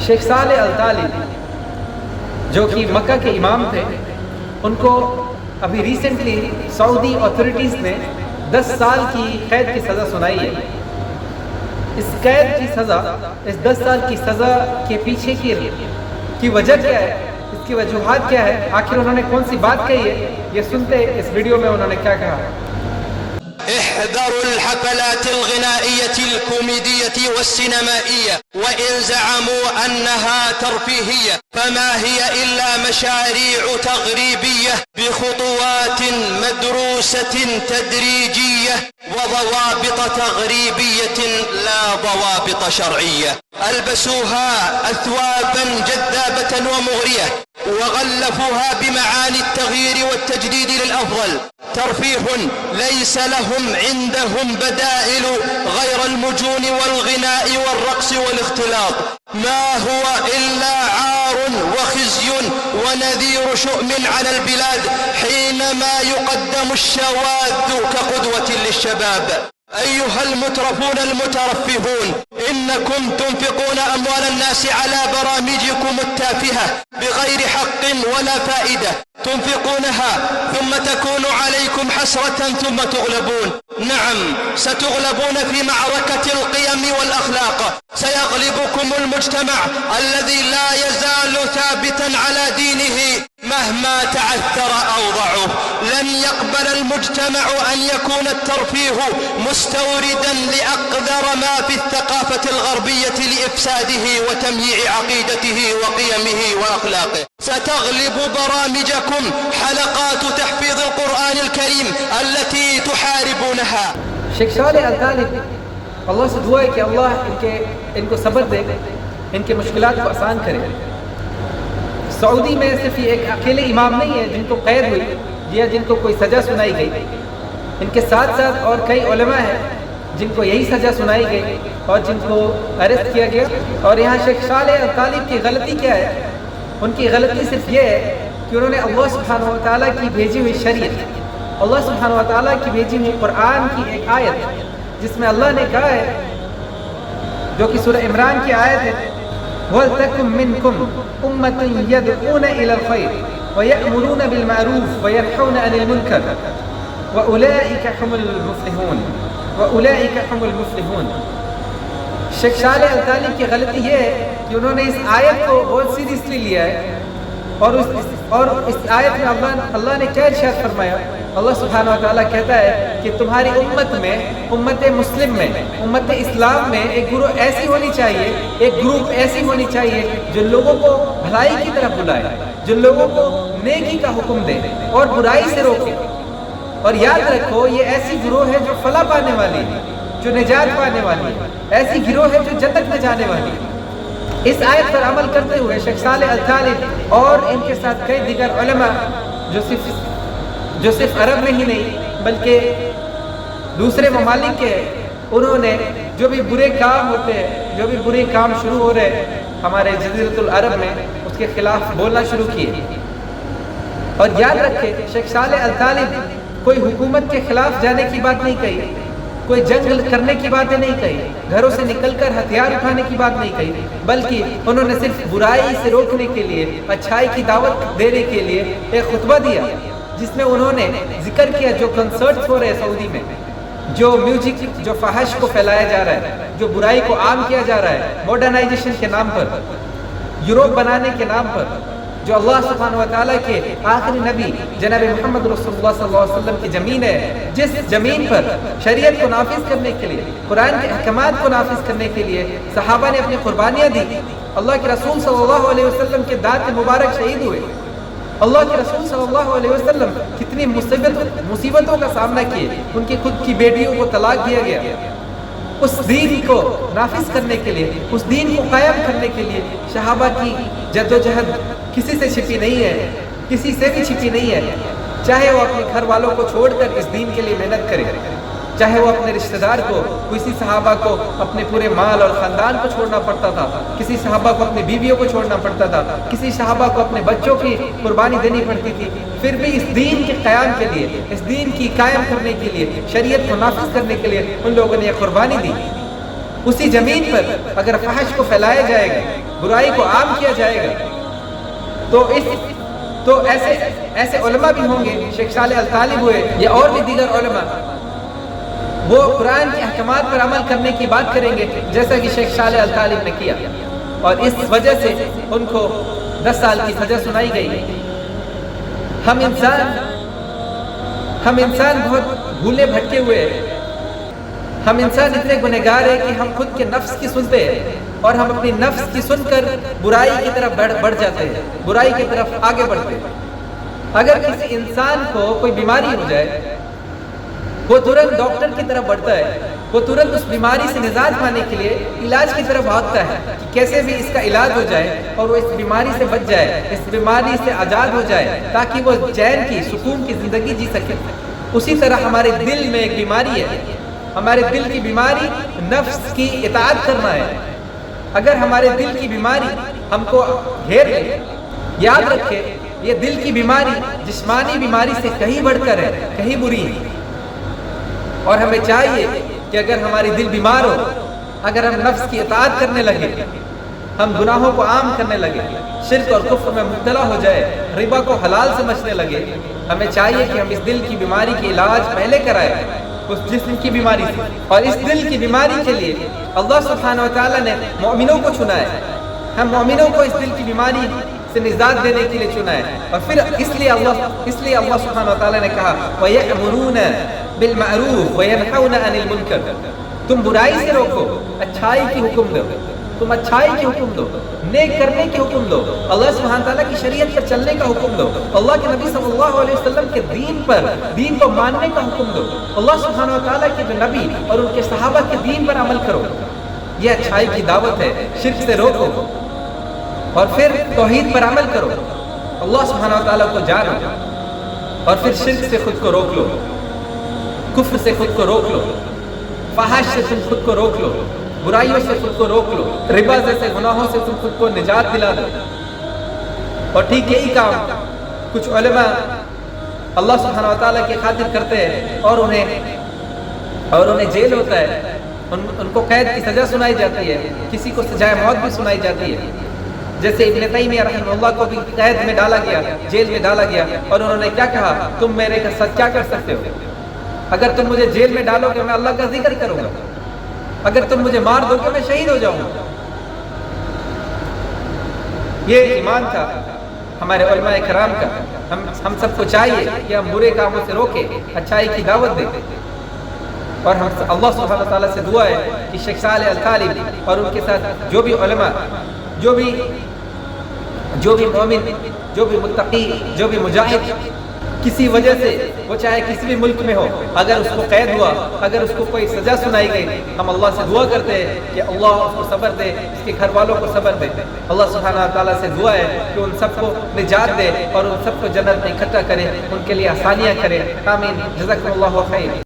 شیخ صالح الطالبی جو کہ مکہ کے امام تھے، ان کو ابھی ریسنٹلی سعودی اتھارٹیز نے 10 سال کی قید کی سزا سنائی ہے۔ اس قید کی سزا، اس 10 سال کی سزا کے پیچھے کی وجہ کیا ہے، اس کی وجوہات کیا ہے، آخر انہوں نے کون سی بات کہی ہے، یہ سنتے اس ویڈیو میں انہوں نے کیا کہا۔ احذروا الحفلات الغنائية الكوميدية والسينمائية وإن زعموا أنها ترفيهية فما هي إلا مشاريع تغريبية بخطوات مدروسة تدريجية وضوابط تغريبية لا ضوابط شرعية. ألبسوها أثوابا جذابة ومغرية وغلفوها بمعاني التغيير والتجديد للأفضل. ترفيه ليس لهم عندهم بدائل غير المجون والغناء والرقص والاختلاط، ما هو إلا عار وخزي ونذير شؤم على البلاد حينما يقدم الشواذ كقدوة للشباب. أيها المترفون المترفهون، إنكم تنفقون أموال الناس على برامجكم التافهة بغير حق ولا فائدة، تنفقونها ثم تكون عليكم حسرة ثم تغلبون. نعم، ستغلبون في معركة القيم والأخلاق، سيغلبكم المجتمع الذي لا يزال ثابتا على دينه مهما تعثر أو ضعف. لن يقبل المجتمع أن يكون الترفيه مستوردا لأقذر ما في الثقافة الغربية لإفساده وتمييع عقيدته وقيمه وأخلاقه. ستغلب برامجكم حلقات تحفيظ القرآن الكريم التي تحاربونها. شیخ صالح الطالبی، اللہ سے دعا ہے کہ اللہ ان کو صبر دے، ان کے مشکلات کو آسان کرے۔ سعودی میں صرف یہ ایک اکیلے امام نہیں ہے جن کو قید ہوئی یا جن کو کوئی سزا سنائی گئی، ان کے ساتھ ساتھ اور کئی علماء ہیں جن کو یہی سزا سنائی گئی اور جن کو اریسٹ کیا گیا۔ اور یہاں شیخ صالح الطالبی کی غلطی کیا ہے؟ ان کی غلطی صرف یہ ہے کہ انہوں نے اللہ سبحانہ و تعالیٰ کی بھیجی ہوئی شریعت، اللہ سبحانہ و تعالیٰ کی بھیجی ہوئی قرآن کی ایک آیت جس میں اللہ نے کہا ہے، جو کہ سورہ عمران کی آیت ہے، وَلْتَكُمْ مِنْكُمْ أُمَّةٌ يَدْعُونَ إِلَى الْخَيْرِ وَيَأْمُرُونَ بِالْمَعْرُوفِ وَيَنْهَوْنَ عَنِ الْمُنكَرِ وَأُولَئِكَ هُمُ الْمُفْلِحُونَ وَأُولَئِكَ هُمُ الْمُفْلِحُونَ۔ شیخ صالح الطالبی کی غلطی یہ ہے کہ انہوں نے اس آیت کو بہت سیریسلی لیا ہے، اور اس آیت میں اللہ نے کیا ارشاد فرمایا؟ اللہ سبحانہ و تعالیٰ کہتا ہے کہ تمہاری امت میں، امت مسلم میں، امت اسلام میں ایک گروہ ایسی ہونی چاہیے، ایک گروپ ایسی ہونی چاہیے جو لوگوں کو بھلائی کی طرف بلائے، جو لوگوں کو نیکی کا حکم دے اور برائی سے روکے۔ اور یاد رکھو، یہ ایسی گروہ ہے جو فلاح پانے والی ہے، جو نجات پانے والی ہے، ایسی گروہ ہے جو جنت میں جانے والی ہے۔ اس آیت پر عمل کرتے ہوئے شیخ صالح الطالبی اور ان کے ساتھ کئی دیگر علماء جو صرف عرب میں ہی نہیں بلکہ دوسرے ممالک کے، انہوں نے جو بھی برے کام ہوتے ہیں، جو بھی برے کام شروع ہو رہے ہیں ہمارے جزیرۃ العرب میں، اس کے خلاف بولنا شروع کیے۔ اور یاد رکھے، شیخ صالح الطالبی کوئی حکومت کے خلاف جانے کی بات نہیں کہی، کوئی جنگ کرنے کی باتیں نہیں کہی، گھروں سے نکل کر ہتھیار اٹھانے کی بات نہیں کہی، بلکہ انہوں نے صرف برائی سے روکنے کے لیے، اچھائی کی دعوت دینے کے لیے ایک خطبہ دیا جس میں انہوں نے ذکر کیا جو کنسرٹس ہو رہے ہیں سعودی میں، جو میوزک، جو فحش کو پھیلایا جا رہا ہے، جو برائی کو عام کیا جا رہا ہے ماڈرنائزیشن کے نام پر، یوروپ بنانے کے نام پر، جو اللہ سبحانہ و تعالیٰ کے آخری نبی جناب محمد رسول اللہ صلی اللہ علیہ وسلم کی زمین ہے، جس زمین پر شریعت کو نافذ کرنے کے لیے، قرآن کے احکامات کو نافذ کرنے کے لیے صحابہ نے اپنی قربانیاں دی، اللہ کے رسول صلی اللہ علیہ وسلم کے دانت مبارک شہید ہوئے، اللہ کے رسول صلی اللہ علیہ وسلم کتنی مصیبتوں کا سامنا کیے، ان کی خود کی بیٹیوں کو طلاق دیا گیا۔ اس دین کو نافذ کرنے کے لیے، اس دین کو قائم کرنے کے لیے صحابہ کی جدوجہد کسی سے چھپی نہیں ہے، کسی سے بھی چھپی نہیں ہے، چاہے وہ اپنے گھر والوں کو چھوڑ کر اس دین کے لیے محنت کرے، چاہے وہ اپنے رشتہ دار کو، کسی صحابہ کو اپنے پورے مال اور خاندان کو چھوڑنا پڑتا تھا، کسی صحابہ کو اپنی بیویوں کو چھوڑنا پڑتا تھا، کسی صحابہ کو اپنے بچوں کی قربانی دینی پڑتی تھی، پھر بھی اس دین کے قیام کے لیے، اس دین کی قائم کرنے کے لیے، شریعت کو نافذ کرنے کے لیے ان لوگوں نے یہ قربانی دی۔ اسی زمین پر اگر فحش کو پھیلایا جائے گا، برائی کو عام کیا جائے گا، تو ایسے علماء بھی ہوں گے، شیخ صالح الطالب ہوئے یا اور بھی دیگر علماء، وہ قرآن کے احکامات پر عمل کرنے کی بات کریں گے جیسا کہ شیخ صالح الطالب نے کیا، اور اس وجہ سے ان کو 10 سال کی سزا سنائی گئی۔ ہم انسان بہت بھولے بھٹکے ہوئے ہیں، ہم انسان اتنے گنہگار ہیں کہ ہم خود کے نفس کی سنتے ہیں اور ہم اپنی نفس کی سن کر برائی کی طرف بڑھ جاتے ہیں، برائی کی طرف آگے بڑھتے ہیں۔ اگر کسی انسان کو کوئی بیماری ہو جائے، وہ ترنت ڈاکٹر کی طرف بڑھتا ہے، وہ ترنت اس بیماری سے نجات پانے کے لیے علاج کی طرف بھاگتا ہے کہ کیسے بھی اس کا علاج ہو جائے اور وہ اس بیماری سے بچ جائے، اس بیماری سے آزاد ہو جائے تاکہ وہ چین کی، سکون کی زندگی جی سکے۔ اسی طرح ہمارے دل میں ایک بیماری ہے، ہمارے دل کی بیماری نفس کی اطاعت کرنا ہے۔ اگر ہمارے دل کی بیماری ہم کو گھیر لے، یاد رکھے یہ دل کی بیماری جسمانی بیماری سے کہیں بڑھ کر ہے، کہیں بری ہے، اور ہمیں چاہیے کہ اگر ہماری دل بیمار ہو، اگر ہم نفس کی اطاعت کرنے لگے، ہم گناہوں کو عام کرنے لگے، شرک اور کفر میں مبتلا ہو جائے، ربا کو حلال سمجھنے لگے، ہمیں چاہیے کہ ہم اس دل کی بیماری کی علاج پہلے کرائیں اس جسم کی بیماری سے۔ اور اس دل کی بیماری کے لیے اللہ سبحانہ وتعالی نے مومنوں کو چنا ہے، ہم مومنوں کو اس دل کی بیماری سے نجات دینے کے لیے چنا ہے۔ اور پھر اس لیے اللہ سبحانہ وتعالی نے کہا وَيَأْمُرُونَ بِالْمَعْرُوفِ وَيَنْهَوْنَ عَنِ الْمُنْكَرِ، تم برائی سے روکو، اچھائی کی حکم دو، تم اچھائی کی حکم دو، نیک کرنے کی حکم دو، اللہ سبحانہ تعالیٰ کی شریعت پر چلنے کا حکم دو، اللہ کے نبی صلی اللہ علیہ وسلم کے دین کو ماننے کا حکم دو، اللہ سبحانہ تعالیٰ کے جو نبی اور ان کے صحابہ کے دین پر عمل کرو۔ یہ اچھائی کی دعوت ہے، شرک سے روکو اور پھر توحید پر عمل کرو، اللہ سبحانہ تعالیٰ کو جانو، اور پھر شرک سے خود کو روک لو، کفر سے خود کو روک لو، فحش سے تم خود کو روک لو، برائیوں سے خود کو روک لو، ربا جیسے گناہوں سے تم خود کو نجات دلا دو۔ اور ٹھیک یہی کام کچھ علماء اللہ سبحانہ وتعالیٰ کی خاطر کرتے ہیں اور انہیں جیل ہوتا ہے، ان کو قید کی سزا سنائی جاتی ہے، کسی کو سزائے موت بھی سنائی جاتی ہے، جیسے ابن تیمیہ رحمہ اللہ کو بھی قید میں ڈالا گیا، جیل میں ڈالا گیا، اور انہوں نے کیا کہا، تم میرے ساتھ کیا کر سکتے ہو؟ اگر تم مجھے جیل میں ڈالو گے میں اللہ کا ذکر کروں گا، اگر تم مجھے مار دو گے میں شہید ہو جاؤں گا۔ یہ ایمان تھا ہمارے علماء کرام کا۔ ہم سب کو چاہیے کہ ہم برے کاموں سے روکیں، اچھائی کی دعوت دیں، اور ہم اللہ سبحانہ تعالیٰ سے دعا ہے کہ شیخ صالح الطالب اور ان کے ساتھ جو بھی علماء، جو بھی مومن، جو بھی متقی، جو بھی مجاہد کسی وجہ سے، وہ چاہے کسی بھی ملک میں ہو، اگر اس کو قید ہوا، اگر اس کو کوئی سزا سنائی گئی، ہم اللہ سے دعا کرتے ہیں کہ اللہ اس کو صبر دے، اس کے گھر والوں کو صبر دے۔ اللہ سبحانہ تعالیٰ سے دعا ہے کہ ان سب کو نجات دے اور ان سب کو جنت میں اکٹھا کرے، ان کے لیے آسانیاں کرے۔ آمین۔ جزاکم اللہ خیر۔